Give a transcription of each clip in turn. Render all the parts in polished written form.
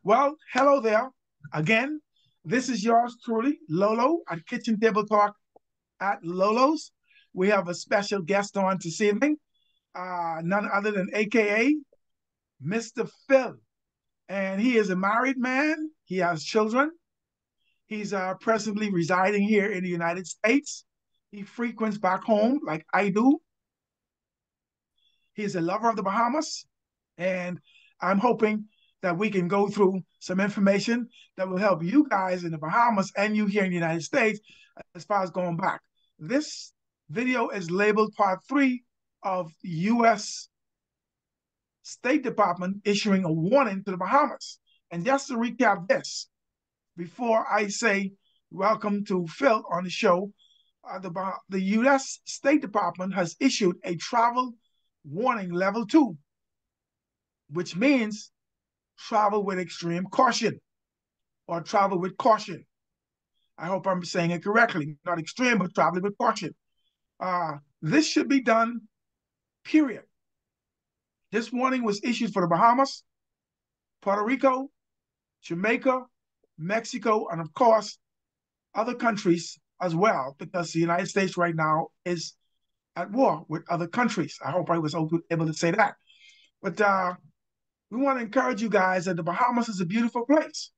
Well, hello there again. This is yours truly, Lolo at Kitchen Table Talk at Lolo's. We have a special guest on this evening, none other than AKA Mr. Phil. And he is a married man. He has children. He's presently residing here in the United States. He frequents back home like I do. He's a lover of the Bahamas. And I'm hoping that we can go through some information that will help you guys in the Bahamas and you here in the United States as far as going back. This video is labeled part 3 of U.S. State Department issuing a warning to the Bahamas. And just to recap this, before I say welcome to Phil on the show, the U.S. State Department has issued a travel warning level 2, which means travel with extreme caution or travel with caution. I hope I'm saying it correctly. Not extreme, but travel with caution. This should be done, period. This warning was issued for the Bahamas, Puerto Rico, Jamaica, Mexico, and of course, other countries as well, because the United States right now is at war with other countries. I hope I was able to say that. But we want to encourage you guys that the Bahamas is a beautiful place.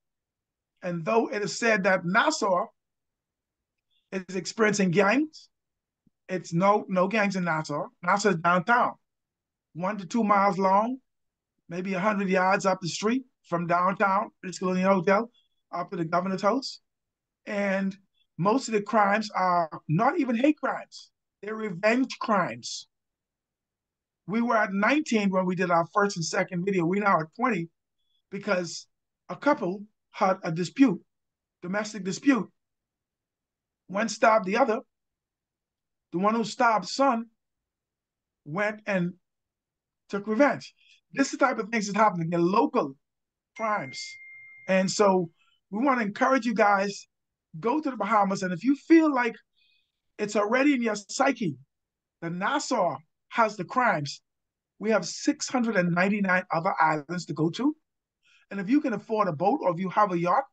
And though it is said that Nassau is experiencing gangs, it's no gangs in Nassau. Nassau is downtown, 1 to 2 miles long, maybe 100 yards up the street from downtown, British Colonial Hotel, up to the governor's house. And most of the crimes are not even hate crimes. They're revenge crimes. We were at 19 when we did our first and second video. We now are 20 because a couple had a dispute, domestic dispute. One stabbed the other. The one who stabbed son went and took revenge. This is the type of things that happen in local crimes. And so we want to encourage you guys, go to the Bahamas. And if you feel like it's already in your psyche that Nassau has the crimes, we have 699 other islands to go to. And if you can afford a boat or if you have a yacht,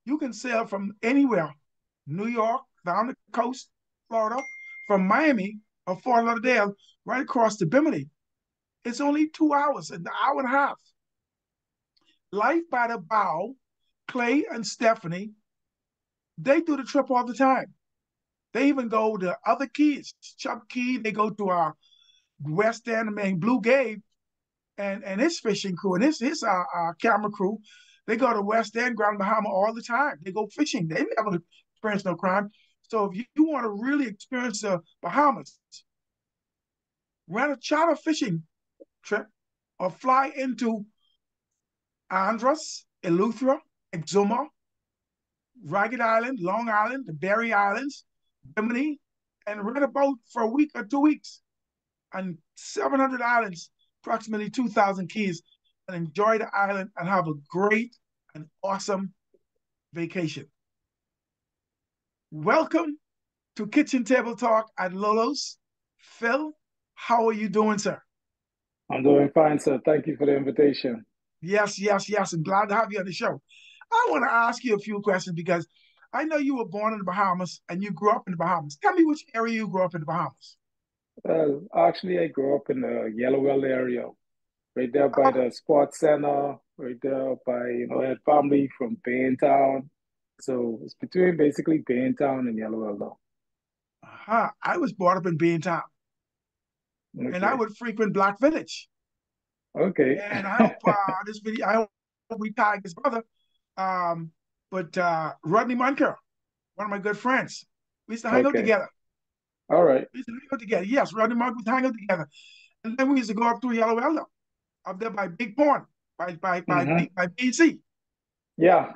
you can sail from anywhere, New York, down the coast, Florida, from Miami or Fort Lauderdale, right across to Bimini. It's only 2 hours, an hour and a half. Life by the Bow, Clay and Stephanie, they do the trip all the time. They even go to other keys, Chuck Key, they go to our West End, I mean, Blue Gabe and his fishing crew and his camera crew. They go to West End, Grand Bahama all the time. They go fishing. They never experience no crime. So if you want to really experience the Bahamas, rent a charter fishing trip or fly into Andros, Eleuthera, Exuma, Ragged Island, Long Island, the Berry Islands, Bimini, and rent a boat for a week or 2 weeks on 700 islands, approximately 2,000 keys, and enjoy the island and have a great and awesome vacation. Welcome to Kitchen Table Talk at Lolo's. Phil, how are you doing, sir? I'm doing fine, sir. Thank you for the invitation. Yes, yes, yes. I'm glad to have you on the show. I want to ask you a few questions because I know you were born in the Bahamas and you grew up in the Bahamas. Tell me which area you grew up in the Bahamas. Actually, I grew up in the Yellowwell area, right there by Oh, the sports center, right there by, I had family from Baintown. So it's between basically Baintown and Yellowwell, though. I was brought up in Beantown and I Okay. would frequent Black Village. Okay. And I hope this video, I hope we tag his brother. Um, but Rodney Munker, one of my good friends, we used to hang out Okay. together. All right. We used to hang out together. Yes, Rodney Munker, we used to hang out together. And then we used to go up through Yellow Elder, up there by Big Pond, Mm-hmm. by BC. Yeah.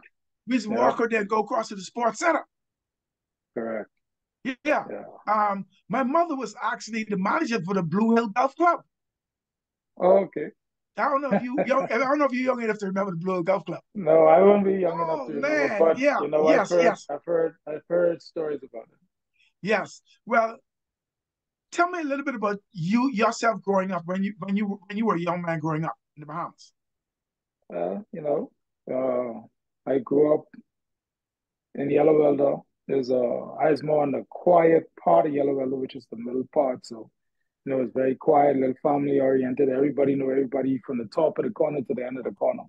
We used to Yeah. walk out there and go across to the sports center. Correct. Yeah. Yeah. My mother was actually the manager for the Blue Hill Golf Club. Okay. I don't know if you young. I don't know if you're young enough to remember the Blue Hill Golf Club. No, I won't be young enough Oh to remember, man, but yeah, I've yes, heard, yes, I've heard, I've heard stories about it. yes. Well, tell me a little bit about you yourself growing up when you were a young man growing up in the Bahamas. Uh, you know. Uh, I grew up in Yellow Elder. I was more on the quiet part of Yellow Elder, which is the middle part. So, it's very quiet, little family oriented. Everybody knew everybody from the top of the corner to the end of the corner.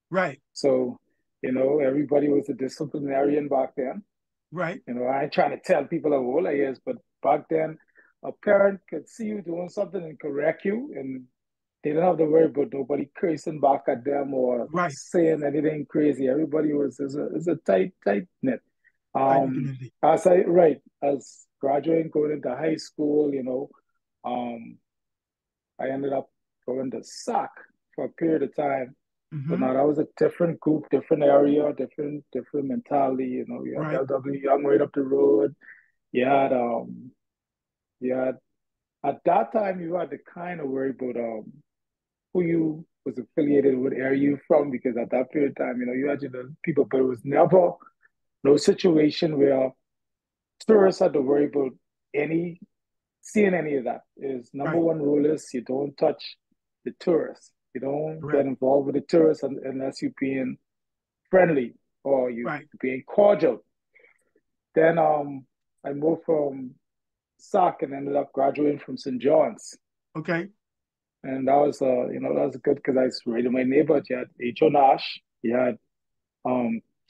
Right. So, everybody was a disciplinarian back then. Right. I ain't trying to tell people how old I is, but back then, a parent could see you doing something and correct you, and they didn't have to worry about nobody cursing back at them or Right. saying anything crazy. Everybody was is a tight knit. Tight community. As graduating, going into high school, um, I ended up going to SAC for a period of time. But Mm-hmm. now that was a different group, different area, different mentality. You had Right. LW Young right up the road. You had you had at that time you had to kind of worry about who you was affiliated with, area you from, because at that period of time, you had people, but it was never no situation where tourists had to worry about any seeing any of that. Is number Right. one rule is you don't touch the tourists. You don't get Correct. involved with the tourists unless you're being friendly or you Right. being cordial. Then I moved from SAC and ended up graduating from St. John's. Okay. And that was that was good because I was right in my neighborhood. You had H.O. Nash, you had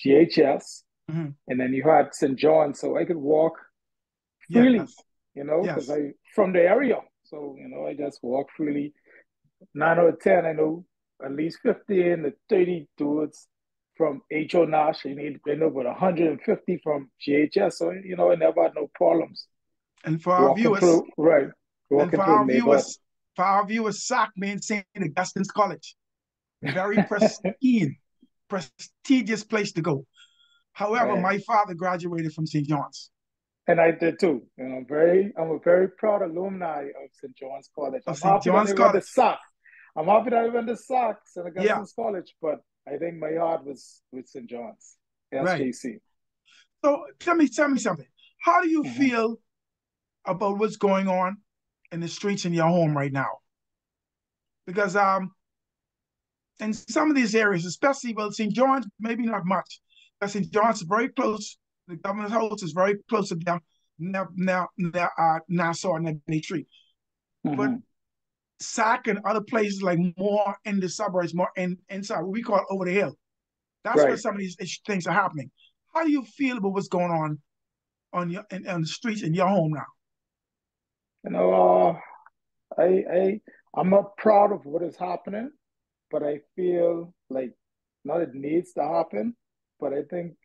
GHS, Mm-hmm. and then you had St. John's, so I could walk freely, Yes. because Yes. I from the area. So, I just walk freely. 9 out of 10, I know at least 15 to 30 dudes from HO Nash. I know about 150 from GHS. So, I never had no problems And for our walking viewers, through, right, and walking through the neighborhood. for our viewers, SAC means St. Augustine's College. Very prestigious place to go. However, Right. my father graduated from St. John's And I did too. I'm a very proud alumni of St. John's College. of I'm St. happy that John's I went to College. SAC. I'm happy that I went to SAC, St. Yeah. Augustine's College, but I think my heart was with St. John's, Right. SJC. So tell me something. How do you Mm-hmm. feel about what's going on in the streets in your home right now? Because in some of these areas, especially well, St. John's, maybe not much, but St. John's is very close. The governor's house is very close to them. Nassau and Tree. But Mm-hmm. Sac and other places like more in the suburbs, more inside what we call over the hill. That's where Right. some of these things are happening. How do you feel about what's going on the streets in your home now? You know, I'm not proud of what is happening, but I feel like not it needs to happen, but I think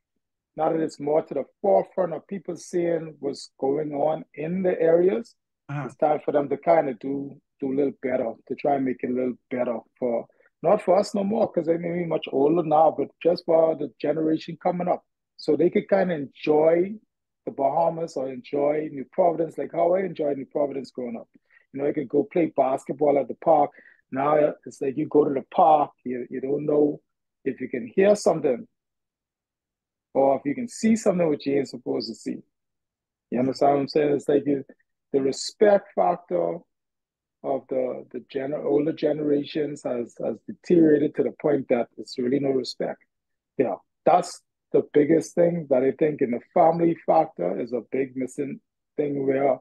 now that it's more to the forefront of people seeing what's going on in the areas, Uh-huh. it's time for them to kind of do a little better, to try and make it a little better for not for us no more, because they may be much older now, but just for the generation coming up. So they could kind of enjoy the Bahamas or enjoy New Providence, like how I enjoyed New Providence growing up. I could go play basketball at the park. Now it's like you go to the park, you don't know if you can hear something or if you can see something which you ain't supposed to see. You Yeah. understand what I'm saying? It's like the respect factor of older generations has deteriorated to the point that it's really no respect. Yeah, that's the biggest thing that I think in the family factor is a big missing thing where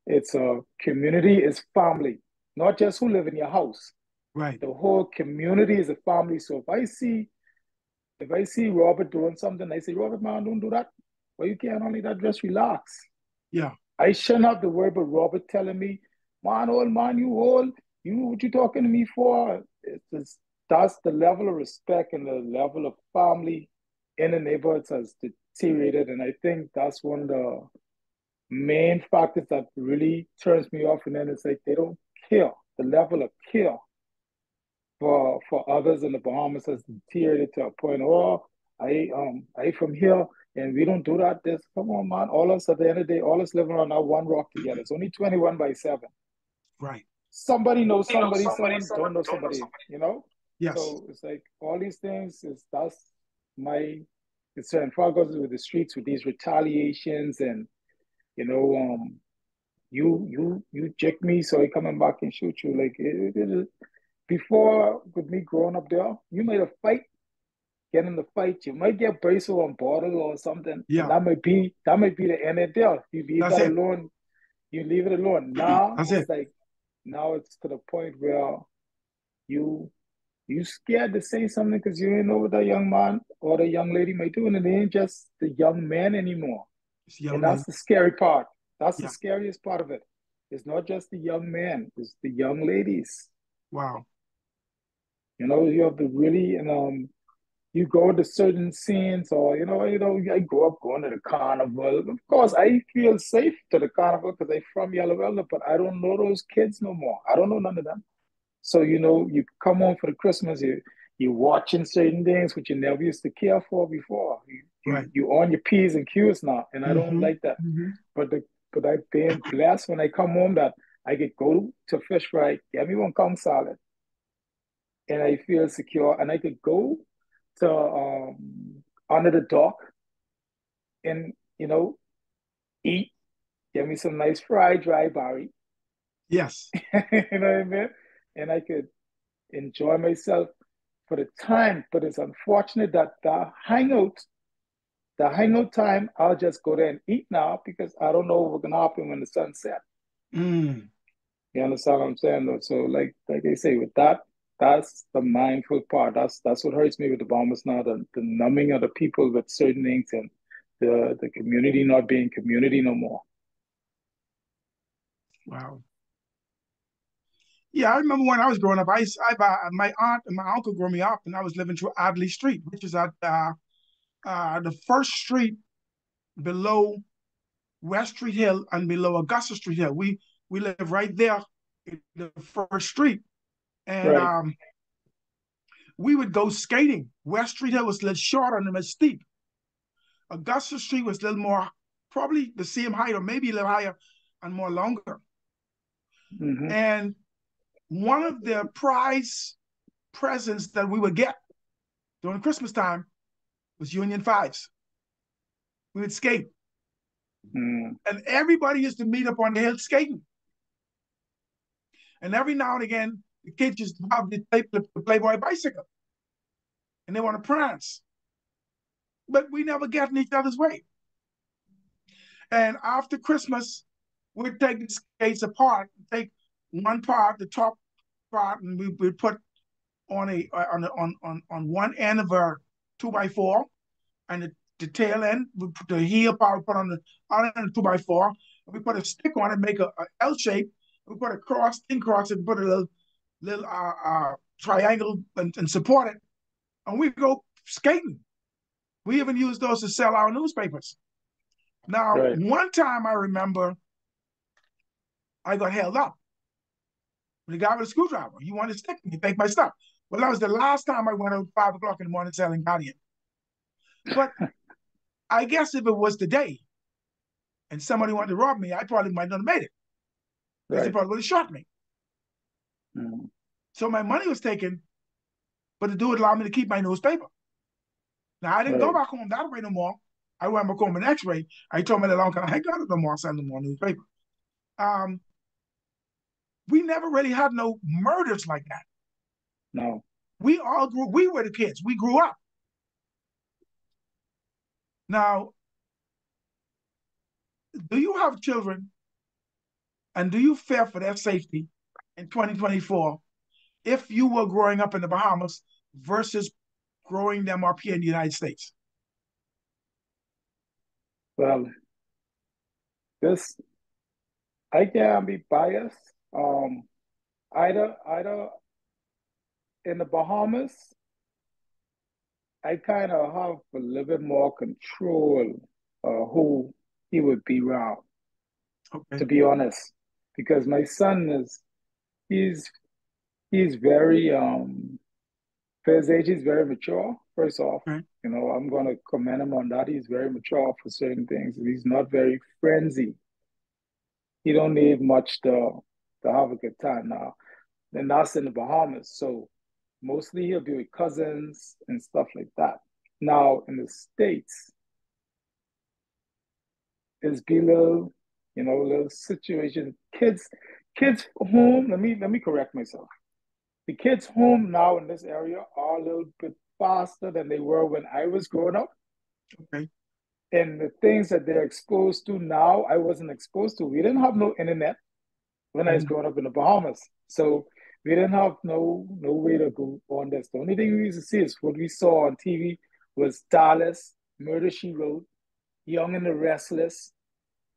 it's a community is family, not just who live in your house. Right. The whole community is a family. So if I see Robert doing something, I say, Robert, man, don't do that. Well, you can't only that, just relax. Yeah. I shouldn't have to worry about Robert telling me, man, old man, you old, what you talking to me for? It's just, that's the level of respect and the level of family in the neighborhoods has deteriorated. And I think that's one of the main factors that really turns me off. And then it's like they don't care. The level of care for others in the Bahamas has deteriorated to a point. Oh, I from here and we don't do that. This come on, man. All us at the end of the day, all us living on that one rock together. It's only 21/7. Right. Somebody knows You know somebody, somebody, someone someone don't know don't know somebody, somebody. you know? Yes. So it's like all these things is that's my concern. Far goes with the streets with these retaliations and you know, you jick me, so I coming back and shoot you. Like before with me growing up there, you made a fight. get in the fight, you might get bracelet on bottle or something, and Yeah, that might be the end of the deal. You leave that's that it. alone. You leave it alone. Now That's it's it. like now it's to the point where you you scared to say something because you ain't know what that young man or the young lady might do, and it ain't just the young man anymore. It's And young that's men. the scary part. That's the Yeah. scariest part of it. It's not just the young man; it's the young ladies. Wow. You have to really, you go to certain scenes, or I grew up going to the carnival. Of course, I feel safe to the carnival because I'm from Yellow Elder, but I don't know those kids no more. I don't know none of them. So you come home for the Christmas, you're watching certain things which you never used to care for before. Right. You on your P's and Q's now, and I don't Mm-hmm. like that. Mm-hmm. But I've been blessed when I come home that I could go to fish fry, get me one kong salad, and I feel secure, and I could go to under the dock and eat, get me some nice fried dry berry, Yes. you know what I mean, and I could enjoy myself for the time. But it's unfortunate that the hangout time, I'll just go there and eat now because I don't know what's gonna happen when the sun sets. Mm. You understand what I'm saying? Though? So like they say, with that, that's the mindful part. That's what hurts me with the bombers now, the numbing of the people with certain things, and the community not being community no more. Wow. Yeah, I remember when I was growing up. My aunt and my uncle grew me up, and I was living through Adley Street, which is at the first street below West Street Hill and below Augusta Street Hill. We live right there in the first street, and Right. we would go skating. West Street Hill was a little shorter and as steep. Augusta Street was a little more, probably the same height or maybe a little higher and more longer. Mm-hmm. And one of the prize presents that we would get during Christmas time was Union Fives. We would skate, Mm. and everybody used to meet up on the hill skating. And every now and again, the kids just have the Playboy bicycle, and they want to prance, but we never get in each other's way. And after Christmas, we'd take the skates apart, take one part, the top part, and we would put on a on one end of our 2x4, and the tail end, we put the heel part, we put on the other end of 2x4, and we put a stick on it, make a L shape. We put a cross, thin cross, and put a little triangle and support it, and we go skating. We even use those to sell our newspapers. Now, Right. one time I remember I got held up with a guy with a screwdriver. He wanted to stick me, take my stuff. Well, that was the last time I went out at 5 o'clock in the morning selling Guardian. But I guess if it was today and somebody wanted to rob me, I probably might not have made it because they Right. probably would have shot me. Mm. So my money was taken, but the dude allowed me to keep my newspaper. Now I didn't go Right. back home that way no more. I went back home the next way. I told me that long time I ain't got it no more. I send no more newspaper. Um, we never really had no murders like that. No. We all grew. We were the kids. We grew up. Now, do you have children, and do you fear for their safety in 2024 if you were growing up in the Bahamas versus growing them up here in the United States? Well, this I can be biased. Either in the Bahamas, I kind of have a little bit more control who he would be around, Okay. to be honest, because my son he's he's very for his age, he's very mature. First off, Okay. I'm gonna commend him on that. He's very mature for certain things. He's not very frenzy. He don't need much to have a good time now. And that's in the Bahamas. So mostly he'll be with cousins and stuff like that. Now in the States, it's be little situation. Kids home. Let me correct myself. the kids home now in this area are a little bit faster than they were when I was growing up. Okay. And the things that they're exposed to now, I wasn't exposed to. We didn't have no internet when I was Mhm. growing up in the Bahamas. So we didn't have no way to go on this. The only thing we used to see is what we saw on TV was Dallas, Murder She Wrote, Young and the Restless.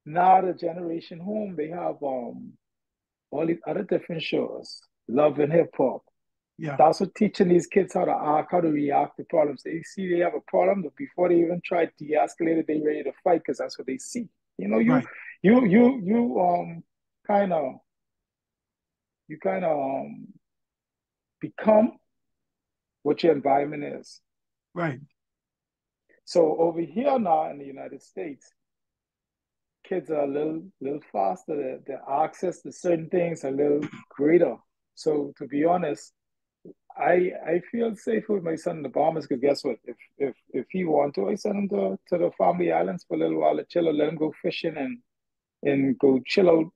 Now the generation home, they have all these other different shows, love and hip hop. Yeah. That's what teaching these kids how to act, how to react to problems. They see they have a problem, but before they even try to de-escalate it, they ready to fight because that's what they see. You know, Right. you kind of you kind of become what your environment is. Right. So over here now in the United States, kids are a little faster. Their access to certain things are a little greater. So to be honest, I feel safe with my son in the Bahamas because guess what? If he want to, I send him to the family islands for a little while to chill or let him go fishing and go chill out,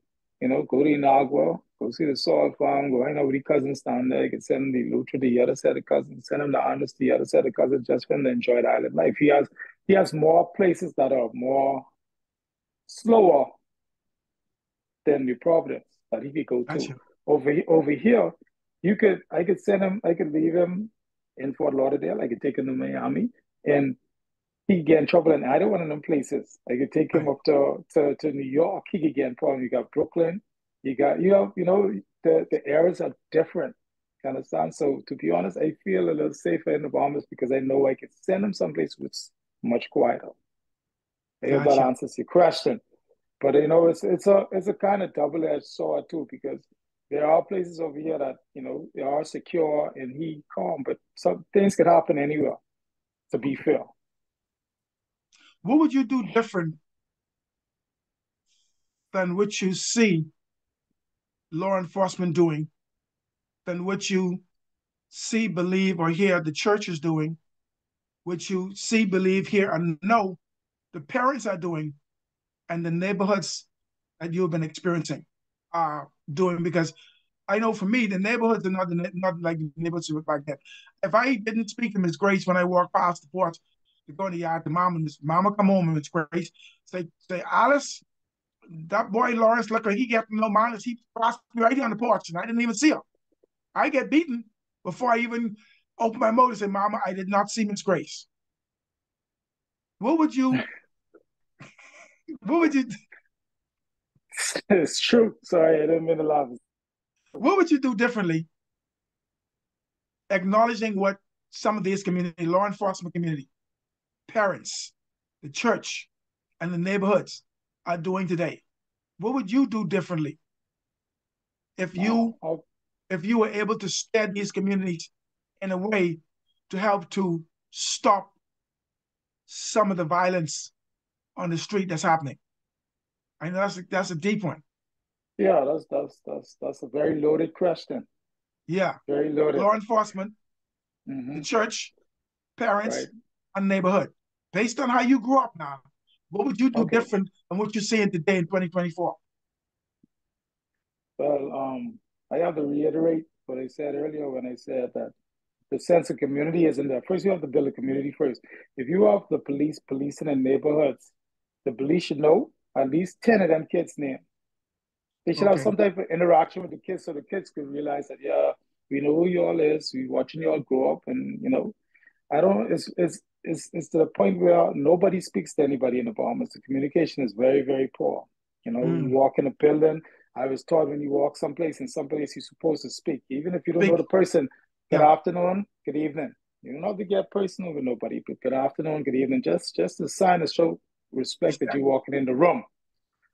go to Inagua, go see the soil farm, go hang out with the cousins down there. I can send him the Lucha to the other set of cousins, send him the Andes to the other set of cousins just for him to enjoy the island life. He has more places that are more slower than the Providence that he could go to. Gotcha. Over here, I could send him, I could leave him in Fort Lauderdale, I could take him to Miami, and he could get in trouble in either one of them places. I could take him Right. up to New York, he could get in problem. You got Brooklyn, the areas are different. You understand? So to be honest, I feel a little safer in the Bahamas because I know I could send him someplace which is much quieter. I hope that Gotcha. answers your question. But it's a kind of double-edged sword too, because there are places over here that they are secure and he calm, but some things could happen anywhere. To be Okay. fair, What would you do different than what you see law enforcement doing, than what you see, believe, or hear the church is doing, what you see, believe, hear, and know the parents are doing, and the neighborhoods that you've been experiencing are doing? Because I know for me, the neighborhoods are not like the neighborhoods back then. If I didn't speak to Miss Grace when I walked past the porch to go in the yard to mama, Miss Mama come home and Miss Grace say, Alice, that boy Lawrence, look, he got no manners. He crossed me right here on the porch, and I didn't even see him. I get beaten before I even open my mouth and say, Mama, I did not see Miss Grace. What would you what would you it's true. Sorry, I didn't mean to laugh. what would you do differently, acknowledging what some of these community, law enforcement community, parents, the church, and the neighborhoods are doing today? What would you do differently if Uh, you if you were able to steer these communities in a way to help to stop some of the violence on the street that's happening? I know that's a deep one. yeah, that's a very loaded question. Yeah. Very loaded. Law enforcement, the Hmm. church, parents, Right. and neighborhood. Based on how you grew up now, what would you do Okay. different than what you're seeing today in 2024? Well, I have to reiterate what I said earlier when I said that the sense of community isn't there. First, you have to build a community first. If you have the police policing in neighborhoods, the police should know at least 10 of them kids' names. They should have Okay. some type of interaction with the kids so the kids could realize that, yeah, we know who y'all is, we watching y'all grow up, and I don't. It's to the point where nobody speaks to anybody in the Bahamas. The communication is very very poor. You Mm. walk in a building. I was taught when you walk someplace in some place you're supposed to speak, even if you don't know the Speak. person. Good Yeah. afternoon, good evening. You don't have to get personal with nobody, but good afternoon, good evening. Just a sign to show respect that Respect. you're walking in the room.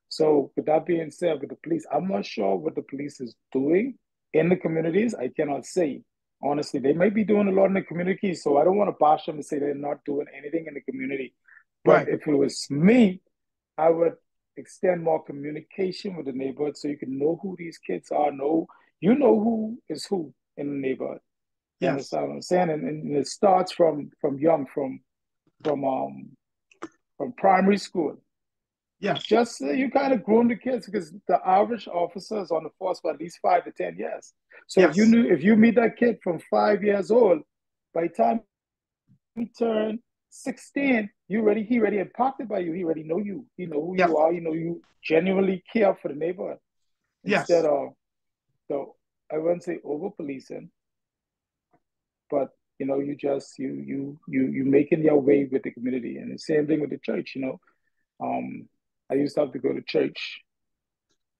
So, with that being said, with the police, I'm not sure what the police is doing in the communities. I cannot say. Honestly, they might be doing a lot in the community, so I don't want to bash them and say they're not doing anything in the community. But Right. if it was me, I would extend more communication with the neighborhood so you can know who these kids are. Know who is who in the neighborhood. You Yes. understand what I'm saying? And it starts from young, from from primary school. Yes. Just you kind of groom the kids because the average officer is on the force for at least 5 to 10 years. So Yes. if you meet that kid from 5 years old, by the time he turned 16, he already impacted by you. He already know you. He know who you Yes. are. You know you genuinely care for the neighborhood instead Yes. of the I wouldn't say over policing, but you just you making your way with the community. And the same thing with the church. I used to have to go to church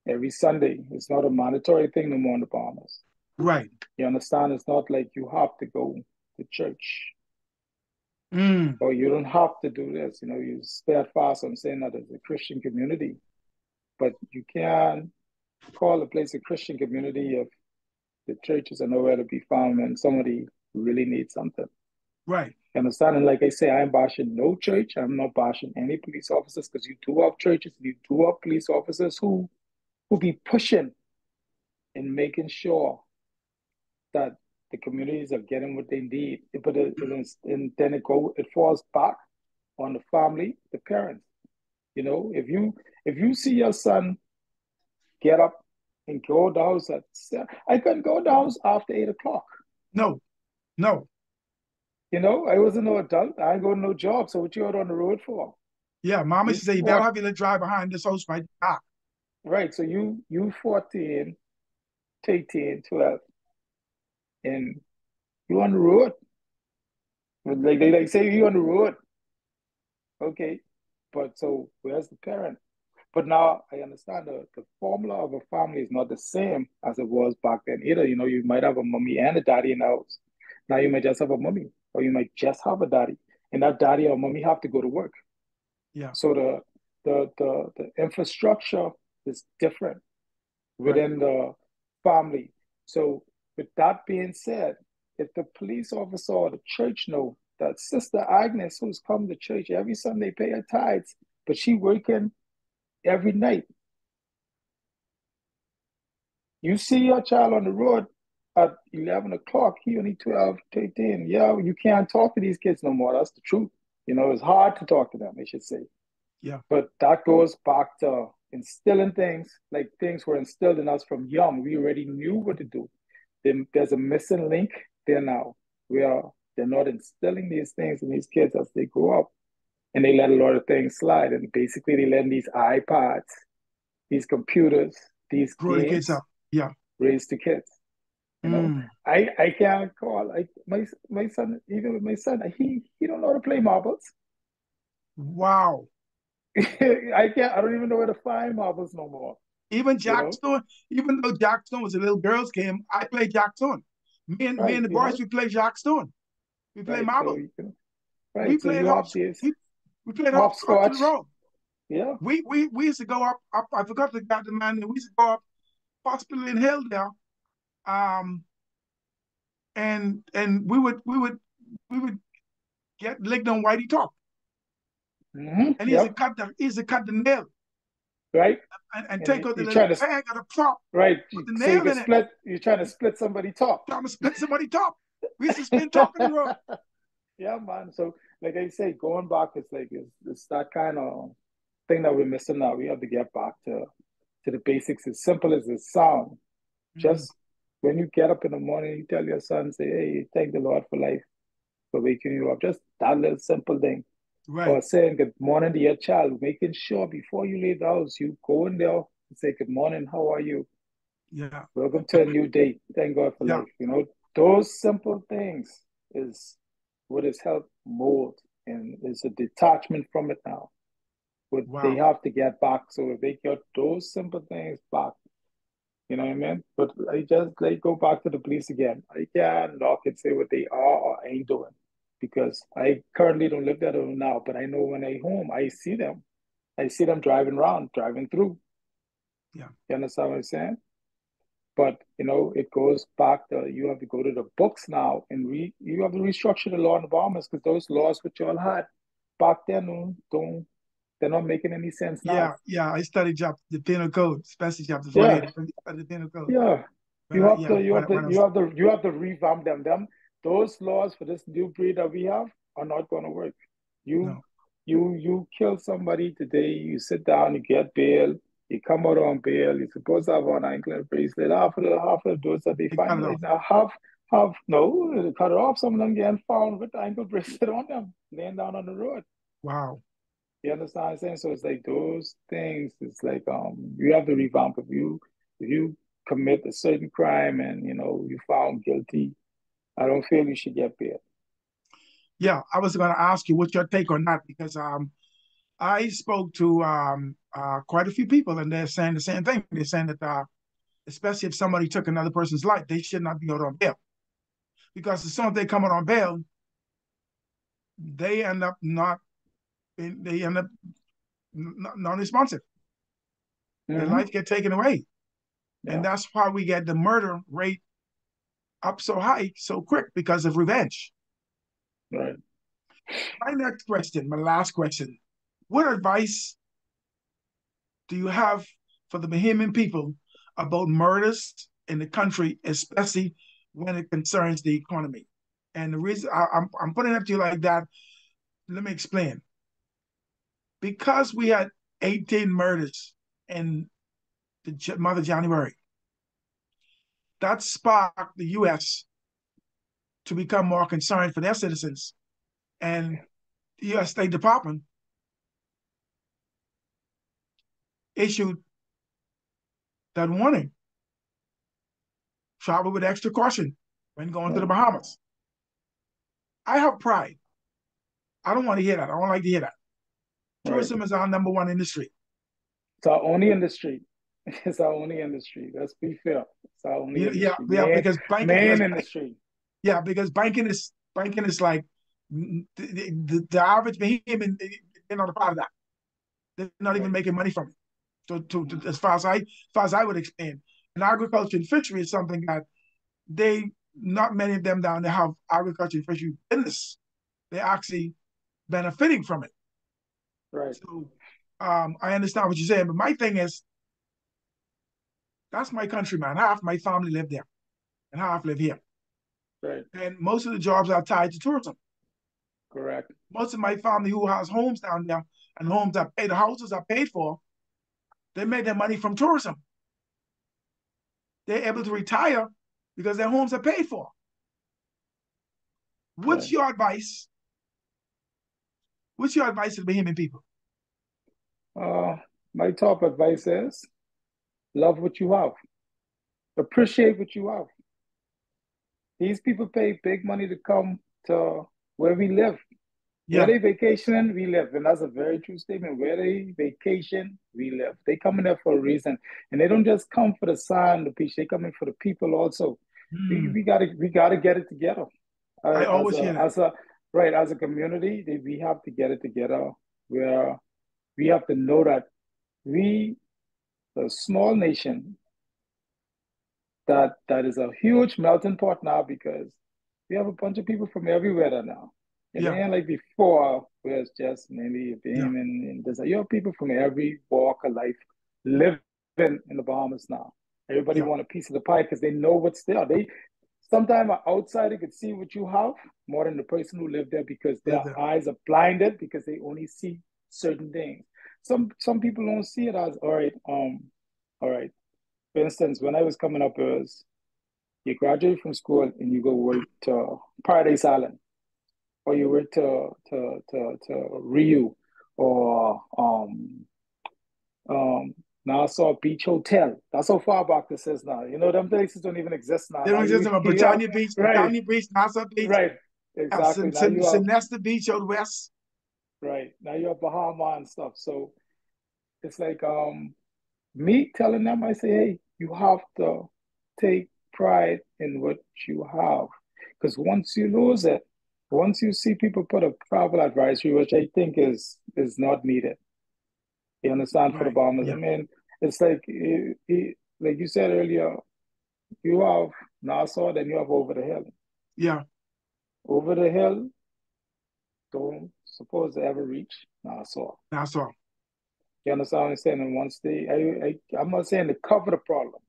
every Sunday. It's not a mandatory thing no more in the Bahamas. Right. You understand? It's not like you have to go to church Mm. or you don't have to do this. You steadfast on saying that it's a Christian community, but you can't call a place a Christian community if the churches are nowhere to be found and somebody really needs something. Right. You understand? And like I say, I'm bashing no church. I'm not bashing any police officers because you do have churches, you do have police officers who be pushing and making sure that the communities are getting what they need. But and then it falls back on the family, the parents. If you see your son get up and go down at 7, I couldn't go down after 8 o'clock. No. No. I wasn't no adult. I ain't going to no job. So what you out on the road for? Yeah. Mama You used to say, you better fought have your drive behind this house right now. right. So you 14, 13, 12, and you on the road. Like they say you on the road. Okay. But so where's the parent? But now I understand the formula of a family is not the same as it was back then either. You might have a mommy and a daddy in the house. Now you might just have a mommy, or you might just have a daddy, and that daddy or mommy have to go to work. Yeah. So the infrastructure is different Right. within the family. So with that being said, if the police officer or the church know that Sister Agnes, who's come to church every Sunday, pay her tithes, but she working every night. You see your child on the road at 11 o'clock, he only 12, 13. Yeah, you can't talk to these kids no more. That's the truth. It's hard to talk to them, I should say. Yeah. But that goes back to instilling things, like things were instilled in us from young. We already knew what to do. There's a missing link there now where they're not instilling these things in these kids as they grow up. And they let a lot of things slide. And basically, they let these iPads, these computers, these Grow the kids games up. Yeah. raise the kids. You know, Mm. I can't call my son, even with my son, he don't know how to play marbles. Wow. I don't even know where to find marbles no more. Even You know, Jackstone, even though Jackstone was a little girls' game, I played Jackstone. Me right? and the boys, we played Jackstone. We played Right. So marble. right. We So played you have hops. this We played hops up to the hopscotch. road. Yeah. We used to go up. I forgot the man. We used to go up Hospital in Hill there. Um, and we would get licked on Whitey top, and Yep. he used to cut the nail Right. and And take out the you're little trying to peg of the prop, right. put the So you nail can in it, split. You're trying to split somebody top. trying to split somebody top. We used to spin top in the road. Yeah, man. So like I say, going back is like it's that kind of thing that we're missing now. We have to get back to the basics. As simple as it sounds. Mm, Just when you get up in the morning, you tell your son, say, "Hey, thank the Lord for life, for waking you up." Just that little simple thing. right. Or saying good morning to your child, making sure before you leave the house, you go in there and say, "Good morning, how are you? Yeah. Welcome to a new day. Thank God for Yeah. life." Those simple things is what has helped mold and is a detachment from it now. What they Wow. have to get back. So if they get those simple things back, you know what I mean? But I just like go back to the police again. I can't knock and say what they are or ain't doing because I currently don't live there now. But I know when I home, I see them. I see them driving around, driving through. Yeah. You understand what I'm saying? But it goes back to you have to go to the books now and you have to restructure the law in the Bahamas because those laws which y'all had back then don't they're not making any sense now. Yeah. Yeah. I studied the penal code, especially chapter Yeah, 48. I studied the penal code. yeah. But yeah, when I was You have to revamp them. Those laws for this new breed that we have are not gonna work. You no. You kill somebody today, you sit down, you get bail, you come out on bail, you're supposed to have an anklet bracelet. Half of those that they They cut find it right off. now, half no, they cut it off. Some of them getting found with the ankle bracelet on them, laying down on the road. Wow. You understand what I'm saying? So it's like those things, it's like you have to revamp if you commit a certain crime and you found guilty, I don't feel you should get bail. Yeah, I was going to ask you what's your take on that because I spoke to quite a few people and they're saying the same thing. They're saying that especially if somebody took another person's life, they should not be out on bail because as soon as they come out on bail, they end up not they end up non-responsive. Their Mm-hmm. life get taken away, and Yeah, that's why we get the murder rate up so high so quick because of revenge. right. My next question, my last question: what advice do you have for the Bahamian people about murders in the country, especially when it concerns the economy? And the reason I'm putting it to you like that, let me explain. Because we had 18 murders in the month of January, that sparked the U.S. to become more concerned for their citizens. And the U.S. State Department issued that warning: travel with extra caution when going to the Right. Bahamas. I have pride. I don't want to hear that. I don't like to hear that. Right. Tourism is our number one industry. It's our only industry. It's our only industry. Let's be fair. It's our only Yeah, industry. yeah, Main main industry. yeah, because banking is like the average Bahamian, they're not a part of that. They're not even Right. making money from it. So Mm-hmm. as far as I would explain, and agriculture and fishery is something that they not many of them down there have agriculture and fishery business. They're actually benefiting from it. Right. So I understand what you're saying, but my thing is that's my country, man. Half my family live there, and half live here, Right. and most of the jobs are tied to tourism. Correct. Most of my family who has homes down there and homes that pay the houses are paid for, they made their money from tourism. They're able to retire because their homes are paid for. What's Right. your advice? What's your advice to the Bahamian people? Uh, my top advice is love what you have. Appreciate what you have. These people pay big money to come to where we live. Where Yeah. they vacation, we live. And that's a very true statement. Where they vacation, we live. They come in there for a reason. And they don't just come for the sun, the beach. They come in for the people also. We, Hmm. we gotta we gotta get it together. I As always a hear that. right, as a community, we have to get it together where we have to know that we, a small nation, that is a huge melting pot now because we have a bunch of people from everywhere there now. It Yeah. ain't like before where it's just mainly Yeah. being and there's you have people from every walk of life living in the Bahamas now. Everybody Yeah. want a piece of the pie because they know what's there. They sometimes an outsider could see what you have more than the person who lived there because Live their there. eyes are blinded because they only see certain things. Some people don't see it as all right. For instance, when I was coming up, it was you graduate from school and you go work to Paradise Island, or you work to Rio, or um Nassau Beach Hotel. That's how far back this is now. You know, them places don't even exist now. They Now don't exist you in yeah, right, Britannia Beach, Nassau Beach, right, exactly. Now you have Sinesta Beach out west. right now you have Bahama and stuff. So it's like me telling them, I say, hey, you have to take pride in what you have. Because once you lose it, once you see people put a travel advisory, which I think is not needed, you understand, for the Right. bombers. I Yeah. mean, it's like like you said earlier, you have Nassau, then you have over the hill. Yeah. Over the hill, don't suppose they ever reach Nassau. Nassau. You understand what I'm saying? And once I'm not saying to cover the problem.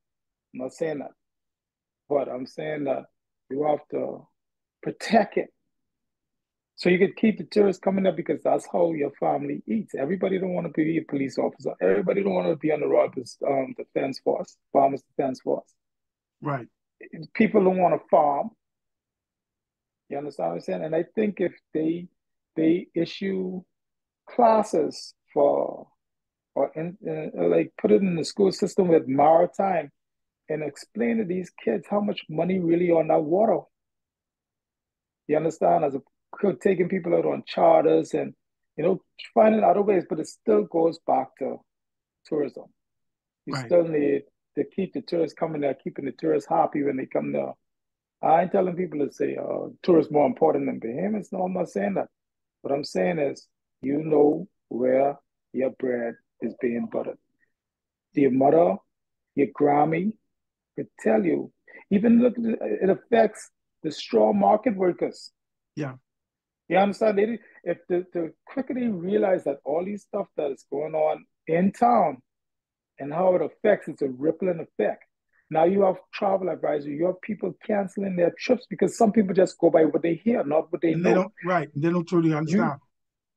I'm not saying that. But I'm saying that you have to protect it So you could keep the tourists coming up because that's how your family eats. Everybody don't want to be a police officer. Everybody don't want to be on the royal defense force, farmers defense force. Right. People don't want to farm. You understand what I'm saying? And I think if they issue classes for or like put it in the school system with maritime and explain to these kids how much money really on that water. You understand? As a taking people out on charters and finding other ways, but it still goes back to tourism. You Right. still need to keep the tourists coming there, keeping the tourists happy when they come there. I ain't telling people to say tourists more important than Bahamians. No, I'm not saying that. What I'm saying is, you know where your bread is being buttered. Your mother, your Grammy could tell you. Even look, it affects the straw market workers. Yeah. You understand? If the quicker they realize that all these stuff that is going on in town and how it affects, it's a rippling effect. Now you have travel advisory, you have people canceling their trips because some people just go by what they hear, not what they And they know. don't, right. They don't truly You understand.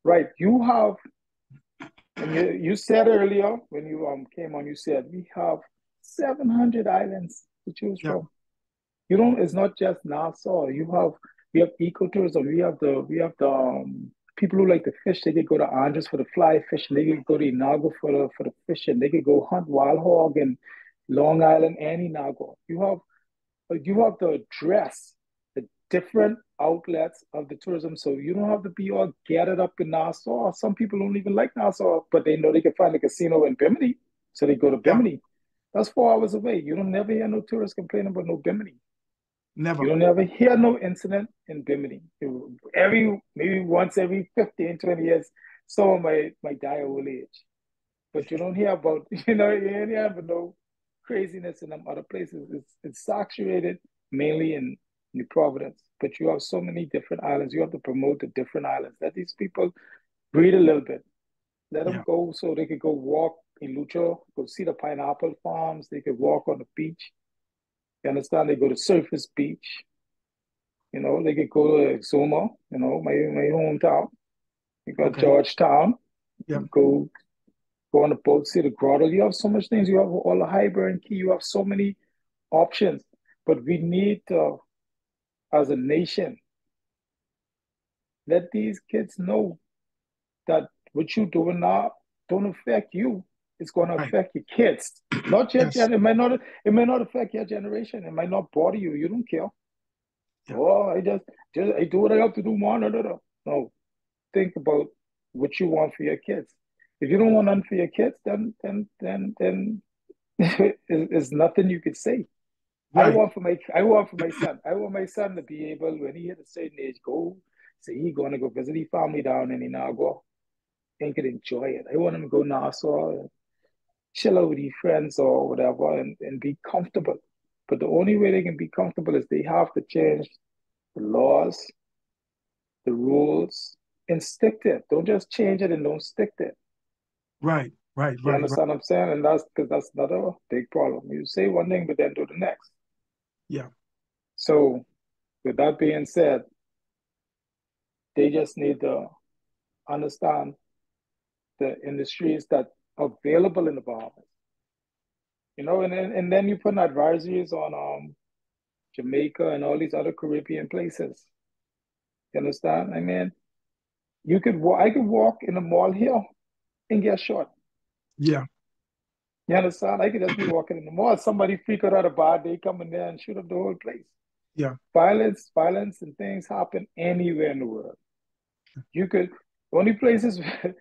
right, you have, and you said earlier when you came on, you said we have 700 islands to choose Yeah. from. You don't. It's not just Nassau. We have ecotourism. We have the people who like to fish. They could go to Andres for the fly fishing. They could go to Inago for the fishing. They could go hunt wild hog in Long Island and Inago. You have the dress, the different outlets of the tourism. So you don't have to be all gathered up in Nassau. Some people don't even like Nassau, but they know they can find a casino in Bimini, so they go to Yeah. Bimini. That's 4 hours away. You don't never hear no tourists complaining about no Bimini. You Never. don't ever hear no incident in Bimini. Maybe once every 15, 20 years, someone might die of old age. But you don't hear about, you don't hear about no craziness in them other places. It's saturated mainly in New Providence. But you have so many different islands. You have to promote the different islands. Let these people breathe a little bit. Let them Yeah. go so they could go walk in Lucho, go see the pineapple farms. They could walk on the beach. You understand? They go to Surface Beach. They could go to Exuma, my hometown. You got Okay. Georgetown. Yeah. Go on the boat, see the grotto. You have so much things. You have all the Hyber and Key. You have so many options. But we need to, as a nation, let these kids know that what you're doing now don't affect you. It's going to Right. affect your kids. Not your Yes. gen. It may not affect your generation. It might not bother you. You don't care. Yeah. Oh, I do what I have to do, man. No, no, no. No, think about what you want for your kids. If you don't want none for your kids, then there's nothing you could say. Right. I want for my son. I want my son to be able, when he hit a certain age, go say he gonna go visit his family down in Inago and could enjoy it. I want him to go Nassau, chill out with his friends or whatever, and be comfortable. But the only way they can be comfortable is they have to change the laws, the rules, and stick to it. Don't just change it and don't stick to it. Right. Right. You Right. Right. understand what I'm saying? And that's because that's another big problem. You say one thing, but then do the next. Yeah. So, with that being said, they just need to understand the industries that are available in the Bahamas. And then you put advisories on Jamaica and all these other Caribbean places. You understand? I mean, I could walk in the mall here and get shot. Yeah. You understand? I could just be walking in the mall. Somebody freak out at a bar, they come in there and shoot up the whole place. Yeah. Violence and things happen anywhere in the world. You could, the only places, I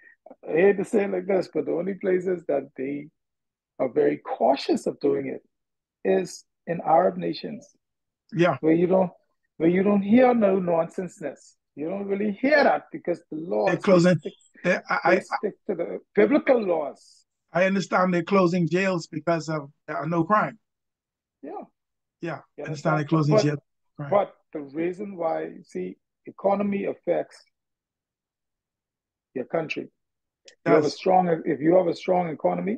hate to say it like this, but the only places that they are very cautious of doing it is in Arab nations, Yeah. where you don't where you don't hear no nonsenseness. You don't really hear that because the They're laws closing. They, they stick to the biblical laws. I understand they're closing jails because of no crime. Yeah, Yeah. you I understand understand? they're closing jails. Right. But the reason why, see, economy affects your country. Does. If you have a strong economy,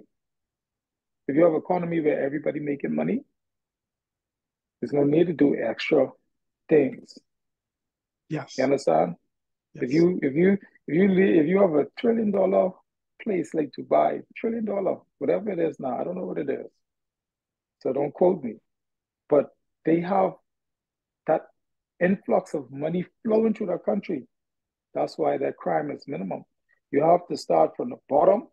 if you have an economy where everybody making money, there's no need to do extra things. You Yes. understand? If yes. you if you if you have $1 trillion place like Dubai, $1 trillion, whatever it is now, I don't know what it is, so don't quote me. But they have that influx of money flowing through the country. That's why their crime is minimum. You have to start from the bottom.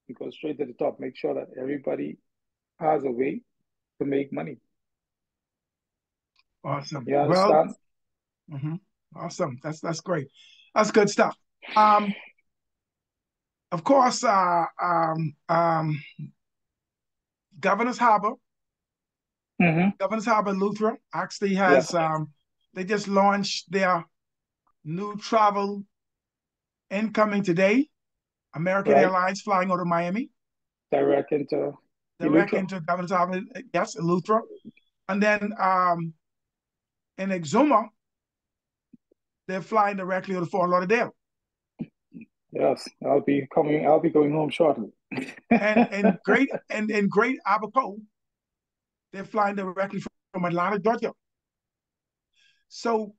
You go straight to the top. Make sure that everybody has a way to make money. Awesome. You Well, understand? mhm, awesome. That's great. That's good stuff. Um, of course, Governor's Harbor, Mm-hmm. Governor's Harbor Lutheran actually Yeah, has they just launched their new travel incoming today. American right. Airlines flying out of Miami, Direct into direct Eleuthera. into Governor's Harbor, yes, Lutheran. And then in Exuma, they're flying directly to Fort Lauderdale. Yes, I'll be coming. I'll be going home shortly. And in Great Abaco, they're flying directly from Atlanta, Georgia. So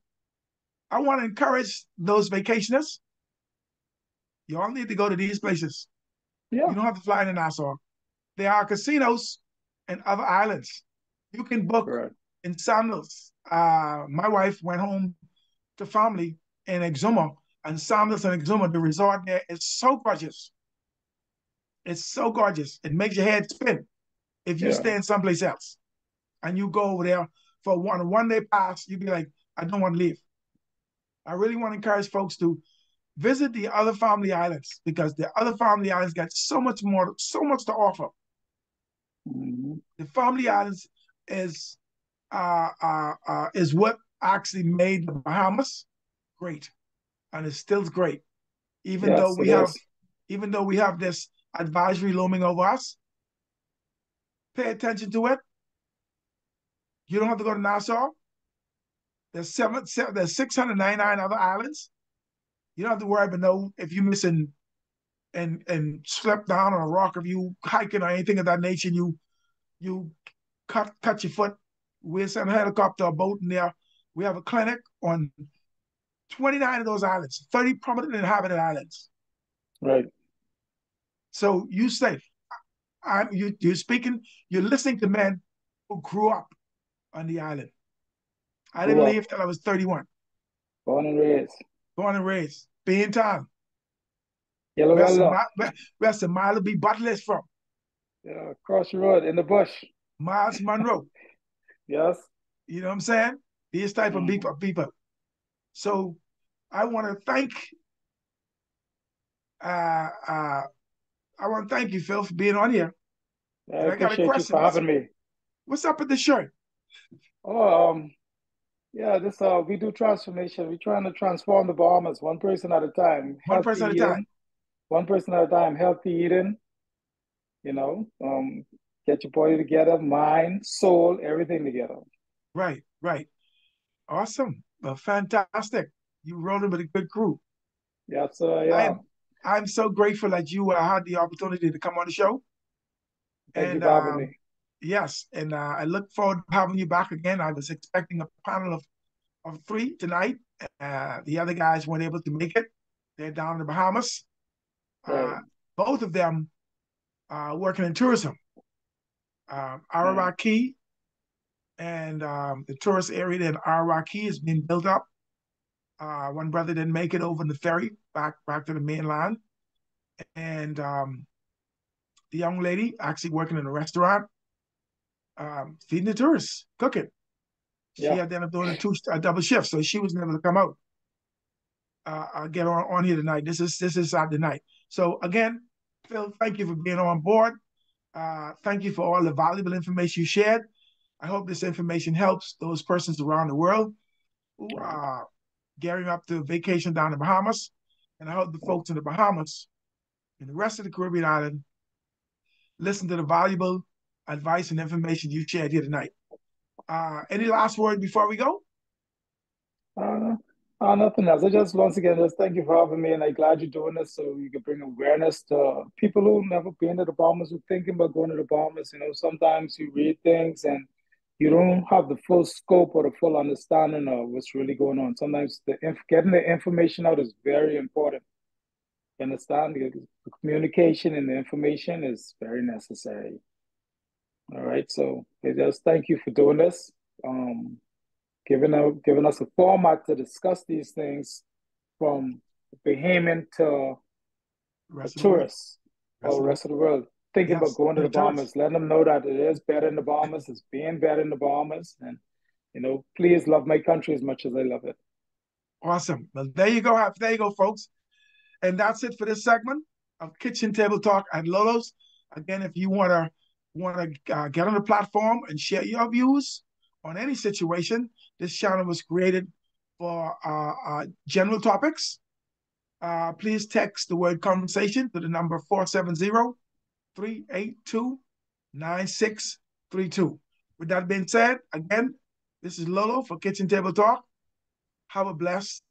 I want to encourage those vacationers. You all need to go to these places. Yeah, You don't have to fly to Nassau. There are casinos and other islands. You can book right. in Sandals. My wife went home to family in Exuma, and Sandals and Exuma, the resort there is so gorgeous. It's so gorgeous. It makes your head spin if you Yeah. stay in someplace else and you go over there for one day pass. You'd be like, I don't want to leave. I really want to encourage folks to visit the other family islands because the other family islands got so much more, so much to offer. Mm-hmm. The family islands is is what actually made the Bahamas great, and it's still great. Even though Yes, we it have, is. even though we have this advisory looming over us, pay attention to it. You don't have to go to Nassau. There's 699 other islands. You don't have to worry about no if you missing and slip down on a rock, if you hiking or anything of that nature, you cut your foot. We'll send a helicopter or boat in there. We have a clinic on 29 of those islands, 30 permanent inhabited islands. Right. So you safe. You're speaking, you're listening to men who grew up on the island. I Grew didn't up, leave till I was 31, born and raised. born and raised, being town. Yellow Gala. Where's the Mile B. Butler is from? Yeah, across the road in the bush. Miles Monroe. Yes. You know what I'm saying? These type of Mm-hmm. people. So I want to thank uh, uh, I want to thank you, Phil, for being on here. I And I got a appreciate you question. for having me. What's up with the shirt? Oh, yeah, this we do transformation. We're trying to transform the Bahamas one person at a time. One Healthy person at a time. eating, one person at a time. Healthy eating. Get your body together, mind, soul, everything together. Right, right. Awesome. Well, fantastic. You rolled in with a good crew. Yes, yeah. I'm I'm so grateful that you had the opportunity to come on the show. Thank you And for having me. yes, and I look forward to having you back again. I was expecting a panel of three tonight. The other guys weren't able to make it. They're down in the Bahamas. Right. Uh, both of them working in tourism. Mm. Ararat Key and the tourist area in Ararat Key is being built up. One brother didn't make it over the ferry back to the mainland, and the young lady actually working in a restaurant, feeding the tourists, cooking. She Yeah. had to end up doing a double shift, so she was never to come out. Get on here tonight. This is Saturday night. So again, Phil, thank you for being on board. Thank you for all the valuable information you shared. I hope this information helps those persons around the world who Right. are gearing up to vacation down in the Bahamas. And I hope the folks in the Bahamas and the rest of the Caribbean island listen to the valuable advice and information you shared here tonight. Any last word before we go? Uh, Nothing else. I just once again just thank you for having me, and I'm glad you're doing this so you can bring awareness to people who never been to the Bahamas, who thinking about going to the Bahamas. Sometimes you read things and you don't have the full scope or the full understanding of what's really going on. Sometimes getting the information out is very important. You understand? The communication and the information is very necessary. All right. So I just thank you for doing this, um, giving us a format to discuss these things from Bahamian to The a rest of the world. tourist Rest or of the the world. rest of the world thinking about Yes, going to and the the tourists. Bahamas, letting them know that it is better in the Bahamas, it's being better in the Bahamas, and please love my country as much as I love it. Awesome. Well, there you go. There you go, folks. And that's it for this segment of Kitchen Table Talk at Lolo's. Again, if you want to get on the platform and share your views on any situation, this channel was created for general topics. Please text the word conversation to the number 470-382-9632. With that being said, again, this is Lolo for Kitchen Table Talk. Have a blessed